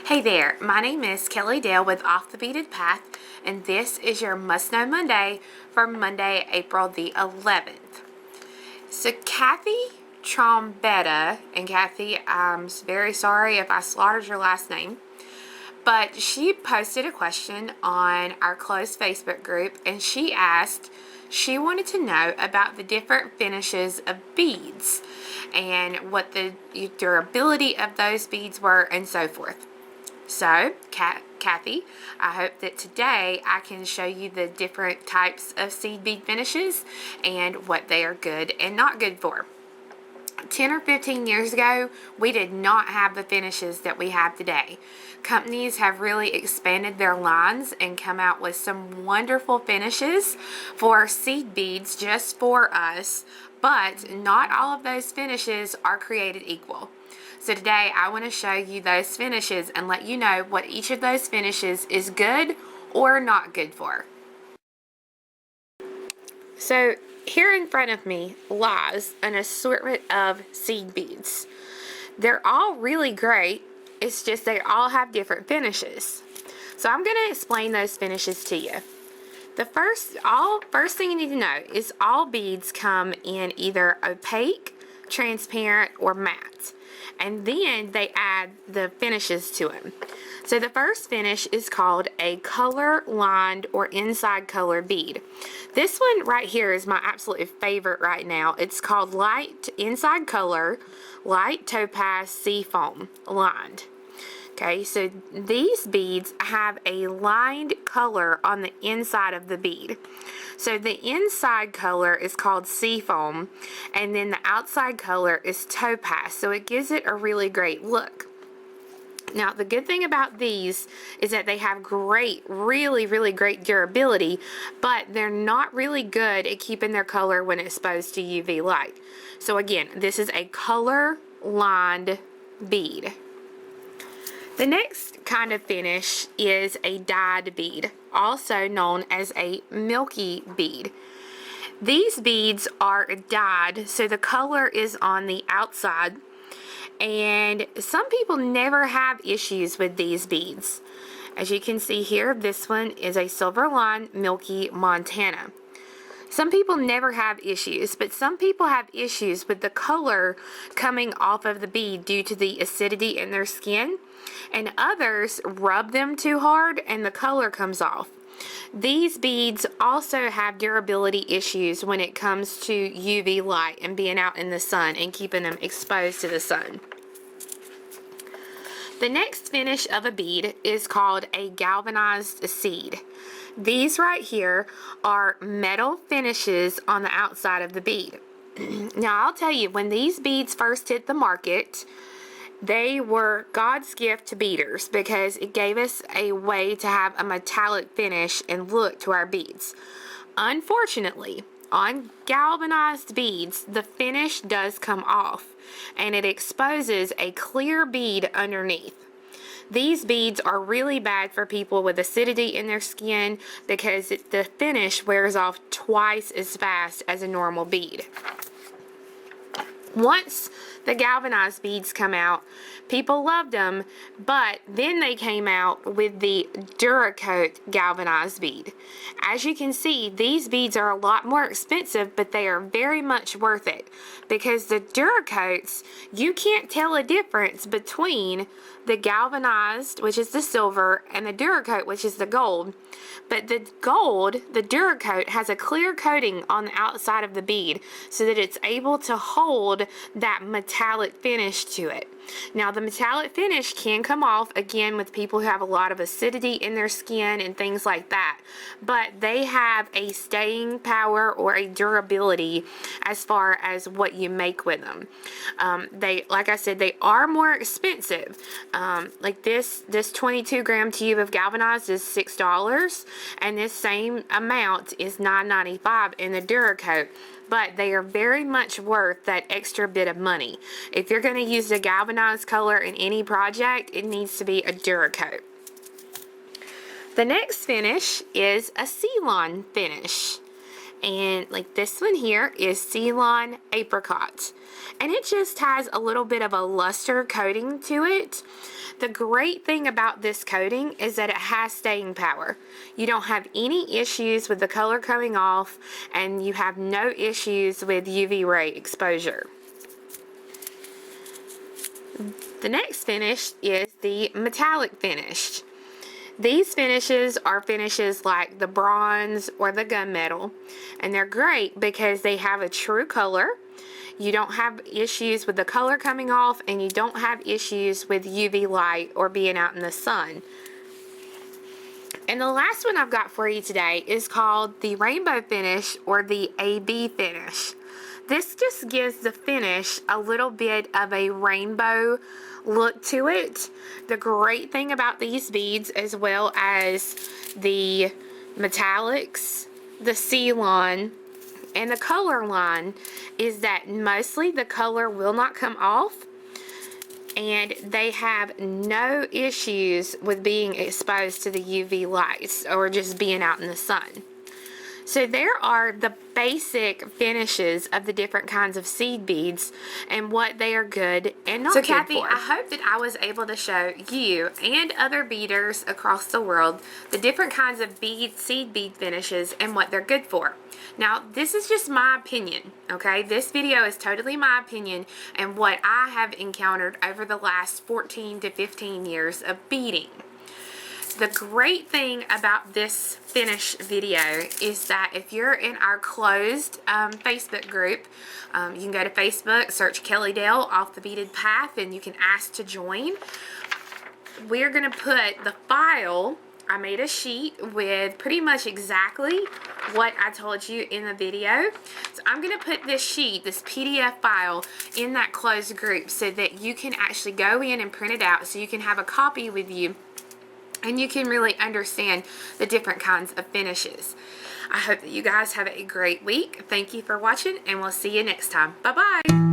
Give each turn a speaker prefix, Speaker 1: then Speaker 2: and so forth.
Speaker 1: Hey there, my name is Kelly Dale with Off the Beaded Path, and this is your Must Know Monday for Monday, April the 11th. So Kathy Trombetta, and Kathy, I'm very sorry if I slaughtered your last name, but she posted a question on our closed Facebook group, and she wanted to know about the different finishes of beads and what the durability of those beads were and so forth. So, Kathy, I hope that today I can show you the different types of seed bead finishes and what they are good and not good for. 10 or 15 years ago, we did not have the finishes that we have today. Companies have really expanded their lines and come out with some wonderful finishes for seed beads just for us, but not all of those finishes are created equal. So today I want to show you those finishes and let you know what each of those finishes is good or not good for. So here in front of me lies an assortment of seed beads. They're all really great, it's just they all have different finishes. So I'm going to explain those finishes to you. The first thing you need to know is all beads come in either opaque, transparent, or matte. And then they add the finishes to them. So the first finish is called a color lined or inside color bead. This one right here is my absolute favorite right now. It's called light inside color, light topaz seafoam lined. Okay, so these beads have a lined color on the inside of the bead. So the inside color is called seafoam, and then the outside color is topaz, so it gives it a really great look. Now, the good thing about these is that they have really great durability, but they're not really good at keeping their color when exposed to UV light. So again, this is a color lined bead. The next kind of finish is a dyed bead, also known as a milky bead. These beads are dyed, so the color is on the outside, and some people never have issues with these beads. As you can see here, this one is a silver line milky Montana. Some people never have issues, but some people have issues with the color coming off of the bead due to the acidity in their skin, and others rub them too hard and the color comes off. These beads also have durability issues when it comes to UV light and being out in the sun and keeping them exposed to the sun. The next finish of a bead is called a galvanized seed. These right here are metal finishes on the outside of the bead. Now I'll tell you, when these beads first hit the market, they were God's gift to beaders because it gave us a way to have a metallic finish and look to our beads. Unfortunately, on galvanized beads, the finish does come off and it exposes a clear bead underneath. These beads are really bad for people with acidity in their skin because the finish wears off twice as fast as a normal bead. Once the galvanized beads come out, people loved them, but then they came out with the Duracoat galvanized bead. As you can see, these beads are a lot more expensive, but they are very much worth it because the Duracoats, you can't tell a difference between the galvanized, which is the silver, and the Duracoat, which is the gold. But the gold, the Duracoat, has a clear coating on the outside of the bead so that it's able to hold that metallic finish to it. Now, the metallic finish can come off again with people who have a lot of acidity in their skin and things like that, but they have a staying power or a durability as far as what you make with them. Like I said, they are more expensive. Like this 22 gram tube of galvanized is $6, and this same amount is $9.95 in the Duracoat. But they are very much worth that extra bit of money. If you're going to use the galvanized color in any project, it needs to be a Duracoat. The next finish is a Ceylon finish. And like this one here is Ceylon Apricot. And it just has a little bit of a luster coating to it. The great thing about this coating is that it has staying power. You don't have any issues with the color coming off, and you have no issues with UV ray exposure. The next finish is the metallic finish. These finishes are finishes like the bronze or the gunmetal, and they're great because they have a true color. You don't have issues with the color coming off, and you don't have issues with UV light or being out in the sun. And the last one I've got for you today is called the rainbow finish or the AB finish. This just gives the finish a little bit of a rainbow look to it. The great thing about these beads, as well as the metallics, the Ceylon, and the color line, is that mostly the color will not come off, and they have no issues with being exposed to the UV lights or just being out in the sun. So there are the basic finishes of the different kinds of seed beads and what they are good and not good for. So Kathy, I hope that I was able to show you and other beaders across the world the different kinds of seed bead finishes and what they're good for. Now, this is just my opinion, okay? This video is totally my opinion and what I have encountered over the last 14 to 15 years of beading. The great thing about this finish video is that if you're in our closed Facebook group, you can go to Facebook, search Kelly Dale Off the Beaded Path, and you can ask to join. We're going to put the file. I made a sheet with pretty much exactly what I told you in the video. So I'm going to put this sheet, this PDF file, in that closed group so that you can actually go in and print it out so you can have a copy with you and you can really understand the different kinds of finishes. I hope that you guys have a great week. Thank you for watching, and we'll see you next time. Bye-bye.